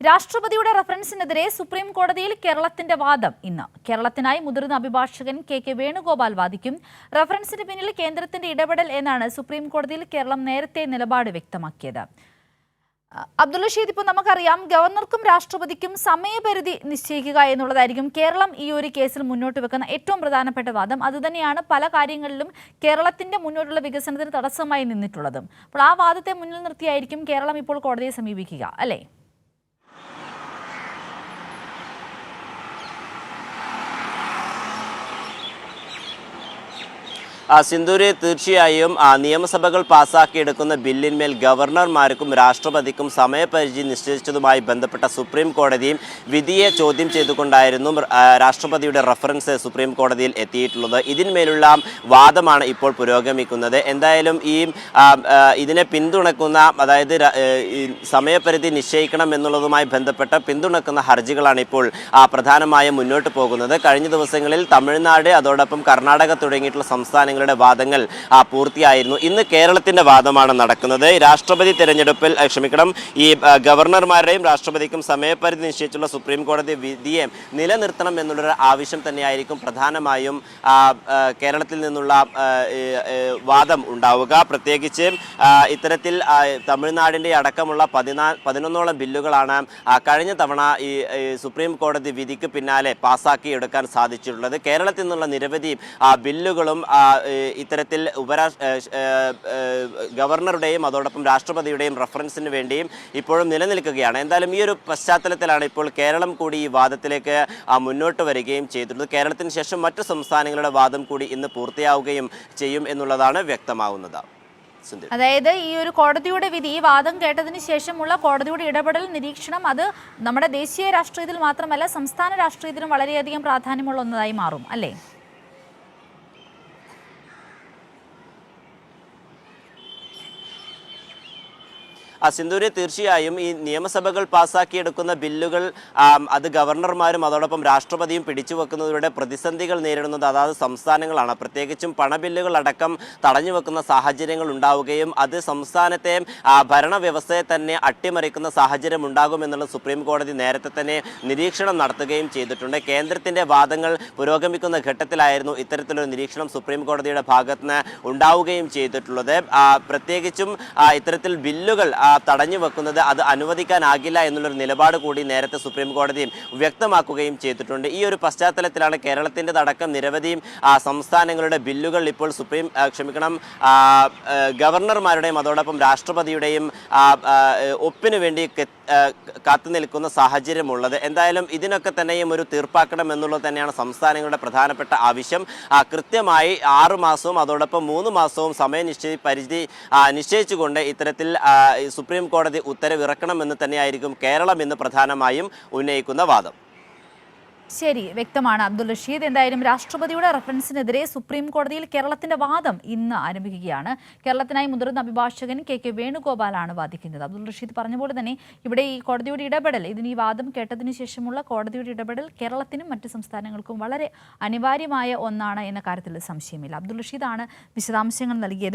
രാഷ്ട്രപതിയുടെ റഫറൻസിനെതിരെ സുപ്രീം കോടതിയിൽ കേരളത്തിന്റെ വാദം ഇന്ന്. കേരളത്തിനായി മുതിർന്ന അഭിഭാഷകൻ കെ വേണുഗോപാൽ വാദിക്കും. റഫറൻസിന് പിന്നിൽ കേന്ദ്രത്തിന്റെ ഇടപെടൽ എന്നാണ് സുപ്രീം കോടതിയിൽ കേരളം നേരത്തെ നിലപാട് വ്യക്തമാക്കിയത്. അബ്ദുൾ റഷീദ്, ഇപ്പോൾ നമുക്കറിയാം ഗവർണർക്കും രാഷ്ട്രപതിക്കും സമയപരിധി നിശ്ചയിക്കുക എന്നുള്ളതായിരിക്കും കേരളം ഈ ഒരു കേസിൽ മുന്നോട്ട് വെക്കുന്ന ഏറ്റവും പ്രധാനപ്പെട്ട വാദം. അതുതന്നെയാണ് പല കാര്യങ്ങളിലും കേരളത്തിന്റെ മുന്നോട്ടുള്ള വികസനത്തിന് തടസ്സമായി നിന്നിട്ടുള്ളതും. അപ്പോൾ ആ വാദത്തെ മുന്നിൽ നിർത്തിയായിരിക്കും കേരളം ഇപ്പോൾ കോടതിയെ സമീപിക്കുക, അല്ലേ? സിന്ധൂരി, തീർച്ചയായും നിയമസഭകൾ പാസാക്കിയെടുക്കുന്ന ബില്ലിന്മേൽ ഗവർണർമാർക്കും രാഷ്ട്രപതിക്കും സമയപരിധി നിശ്ചയിച്ചതുമായി ബന്ധപ്പെട്ട സുപ്രീം കോടതി വിധിയെ ചോദ്യം ചെയ്തുകൊണ്ടായിരുന്നു രാഷ്ട്രപതിയുടെ റഫറൻസ് സുപ്രീം കോടതിയിൽ എത്തിയിട്ടുള്ളത്. ഇതിന്മേലുള്ള വാദമാണ് ഇപ്പോൾ പുരോഗമിക്കുന്നത്. എന്തായാലും ഇതിനെ പിന്തുണക്കുന്ന, അതായത് സമയപരിധി നിശ്ചയിക്കണം എന്നുള്ളതുമായി ബന്ധപ്പെട്ട പിന്തുണക്കുന്ന ഹർജികളാണ് ഇപ്പോൾ പ്രധാനമായും മുന്നോട്ട് പോകുന്നത്. കഴിഞ്ഞ ദിവസങ്ങളിൽ തമിഴ്നാട്, അതോടൊപ്പം കർണാടക തുടങ്ങിയിട്ടുള്ള സംസ്ഥാനങ്ങളുടെ വാദങ്ങൾ പൂർത്തിയായിരുന്നു. ഇന്ന് കേരളത്തിന്റെ വാദമാണ് നടക്കുന്നത്. രാഷ്ട്രപതി തെരഞ്ഞെടുപ്പിൽ ഈ ഗവർണർമാരുടെയും രാഷ്ട്രപതിക്കും സമയപരിധി നിശ്ചയിച്ചുള്ള സുപ്രീം കോടതി വിധിയെ നിലനിർത്തണം എന്നുള്ളൊരു ആവശ്യം തന്നെയായിരിക്കും പ്രധാനമായും കേരളത്തിൽ നിന്നുള്ള വാദം ഉണ്ടാവുക. പ്രത്യേകിച്ച് ഇത്തരത്തിൽ തമിഴ്നാടിന്റെ അടക്കമുള്ള 11ഓളം ബില്ലുകളാണ് കഴിഞ്ഞ തവണ ഈ സുപ്രീം കോടതി വിധിക്ക് പിന്നാലെ പാസാക്കിയെടുക്കാൻ സാധിച്ചിട്ടുള്ളത്. കേരളത്തിൽ നിന്നുള്ള നിരവധി ബില്ലുകളും ഇത്തരത്തിൽ ഗവർണറുടെയും അതോടൊപ്പം രാഷ്ട്രപതിയുടെയും റഫറൻസിന് വേണ്ടിയും ഇപ്പോഴും നിലനിൽക്കുകയാണ്. എന്തായാലും ഈ ഒരു പശ്ചാത്തലത്തിലാണ് ഇപ്പോൾ കേരളം കൂടി ഈ വാദത്തിലേക്ക് മുന്നോട്ട് വരികയും ചെയ്തിട്ടുള്ളത്. കേരളത്തിന് ശേഷം മറ്റു സംസ്ഥാനങ്ങളുടെ വാദം കൂടി ഇന്ന് പൂർത്തിയാവുകയും ചെയ്യും എന്നുള്ളതാണ് വ്യക്തമാവുന്നത്. അതായത് ഈ ഒരു കോടതിയുടെ വിധി, ഈ വാദം കേട്ടതിന് ശേഷമുള്ള കോടതിയുടെ ഇടപെടൽ, നിരീക്ഷണം, അത് നമ്മുടെ ദേശീയ രാഷ്ട്രീയത്തിൽ മാത്രമല്ല സംസ്ഥാന രാഷ്ട്രീയത്തിലും വളരെയധികം പ്രാധാന്യമുള്ള ഒന്നതായി മാറും, അല്ലേ? സിന്ധൂരി, തീർച്ചയായും ഈ നിയമസഭകൾ പാസാക്കിയെടുക്കുന്ന ബില്ലുകൾ അത് ഗവർണർമാരും അതോടൊപ്പം രാഷ്ട്രപതിയും പിടിച്ചുവെക്കുന്നതിലൂടെ പ്രതിസന്ധികൾ നേരിടുന്നത് അതാത് സംസ്ഥാനങ്ങളാണ്. പ്രത്യേകിച്ചും പണബില്ലുകൾ അടക്കം തടഞ്ഞുവെക്കുന്ന സാഹചര്യങ്ങൾ ഉണ്ടാവുകയും അത് സംസ്ഥാനത്തെ ഭരണവ്യവസ്ഥയെ തന്നെ അട്ടിമറിക്കുന്ന സാഹചര്യം ഉണ്ടാകുമെന്നുള്ള സുപ്രീം കോടതി നേരത്തെ തന്നെ നിരീക്ഷണം നടത്തുകയും ചെയ്തിട്ടുണ്ട്. കേന്ദ്രത്തിന്റെ വാദങ്ങൾ പുരോഗമിക്കുന്ന ഘട്ടത്തിലായിരുന്നു ഇത്തരത്തിലൊരു നിരീക്ഷണം സുപ്രീം കോടതിയുടെ ഭാഗത്തുനിന്ന് ഉണ്ടാവുകയും ചെയ്തിട്ടുള്ളത്. പ്രത്യേകിച്ചും ഇത്തരത്തിൽ ബില്ലുകൾ തടഞ്ഞു വെക്കുന്നത് അത് അനുവദിക്കാനാകില്ല എന്നുള്ളൊരു നിലപാട് കൂടി നേരത്തെ സുപ്രീം കോടതി വ്യക്തമാക്കുകയും ചെയ്തിട്ടുണ്ട്. ഈ ഒരു പശ്ചാത്തലത്തിലാണ് കേരളത്തിൻ്റെതടക്കം നിരവധി സംസ്ഥാനങ്ങളുടെ ബില്ലുകൾ ഇപ്പോൾ ഗവർണർമാരുടെയും അതോടൊപ്പം രാഷ്ട്രപതിയുടെയും ഒപ്പിന് വേണ്ടി കാത്തുനിൽക്കുന്ന സാഹചര്യമുള്ളത്. എന്തായാലും ഇതിനൊക്കെ തന്നെയും ഒരു തീർപ്പാക്കണം എന്നുള്ളത് തന്നെയാണ് സംസ്ഥാനങ്ങളുടെ പ്രധാനപ്പെട്ട ആവശ്യം. കൃത്യമായി 6 മാസവും അതോടൊപ്പം 3 മാസവും പരിധി നിശ്ചയിച്ചുകൊണ്ട് ഇത്തരത്തിൽ സുപ്രീം കോടതി ഉത്തരവിറക്കണമെന്ന് തന്നെയായിരിക്കും കേരളം ഇന്ന് പ്രധാനമായും ഉന്നയിക്കുന്ന വാദം. ശരി, വ്യക്തമാണ് അബ്ദുൾ റഷീദ്. എന്തായാലും രാഷ്ട്രപതിയുടെ റഫറൻസിനെതിരെ സുപ്രീം കോടതിയിൽ കേരളത്തിന്റെ വാദം ഇന്ന് ആരംഭിക്കുകയാണ്. കേരളത്തിനായി മുതിർന്ന അഭിഭാഷകൻ കെ വേണുഗോപാലാണ് വാദിക്കുന്നത്. അബ്ദുൾ റഷീദ് പറഞ്ഞ പോലെ തന്നെ ഇവിടെ ഈ കോടതിയുടെ ഇടപെടൽ, ഈ വാദം കേട്ടതിന് ശേഷമുള്ള കോടതിയുടെ ഇടപെടൽ കേരളത്തിനും മറ്റ് സംസ്ഥാനങ്ങൾക്കും വളരെ അനിവാര്യമായ ഒന്നാണ് എന്ന കാര്യത്തിൽ സംശയമില്ല. അബ്ദുൾ റഷീദാണ് വിശദാംശങ്ങൾ നൽകിയത്.